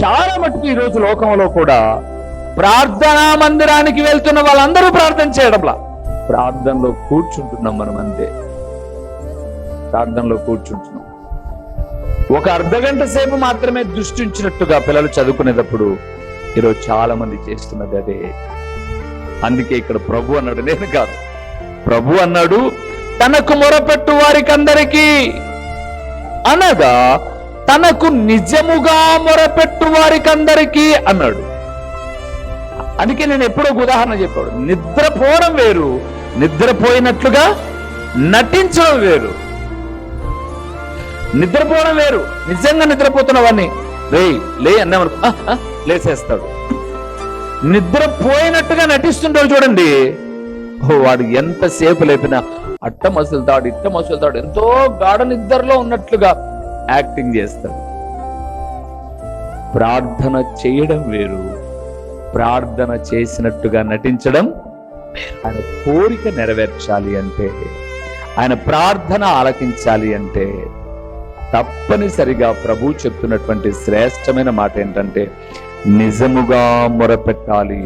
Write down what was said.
చాలా మటుకు ఈరోజు లోకంలో కూడా ప్రార్థనా మందిరానికి వెళ్తున్న వాళ్ళందరూ ప్రార్థన చేయడంలా, ప్రార్థనలో కూర్చుంటున్నాం మనం అంతే. ప్రార్థనలో కూర్చుంటున్నాం. ఒక అర్ధగంట సేపు మాత్రమే దృష్టి ఉంచినట్టుగా పిల్లలు చదువుకునేటప్పుడు ఈరోజు చాలా మంది చేస్తున్నది అదే. అందుకే ఇక్కడ ప్రభు అన్నాడు, నేను కాదు, ప్రభు అన్నాడు, తనకు మొరపెట్టు వారికి అందరికీ అనగా తనకు నిజముగా మొరపెట్టు వారికి అందరికీ అన్నాడు. అందుకే నేను ఎప్పుడో ఒక ఉదాహరణ చెప్పాడు, నిద్రపోవడం వేరు, నిద్రపోయినట్లుగా నటించడం వేరు. నిద్రపోవడం వేరు, నిజంగా నిద్రపోతున్నవాడిని లే అన్నామనుకో లేచేస్తాడు. నిద్రపోయినట్టుగా నటిస్తుంటాడు చూడండి, వాడు ఎంతసేపు లేపినా అట్ట మసులుతాడు, ఇట్ట మసులుతాడు, ఎంతో గాఢ నిద్రలో ఉన్నట్లుగా యాక్టింగ్ చేస్తాడు. ప్రార్థన చేయడం వేరు, ప్రార్థన చేసినట్టుగా నటించడం. ఆయన కోరిక నెరవేర్చాలి అంటే, ఆయన ప్రార్థన ఆలకించాలి అంటే తప్పనిసరిగా ప్రభు చెప్తున్నటువంటి శ్రేష్టమైన మాట ఏంటంటే నిజముగా మొరపెట్టాలి.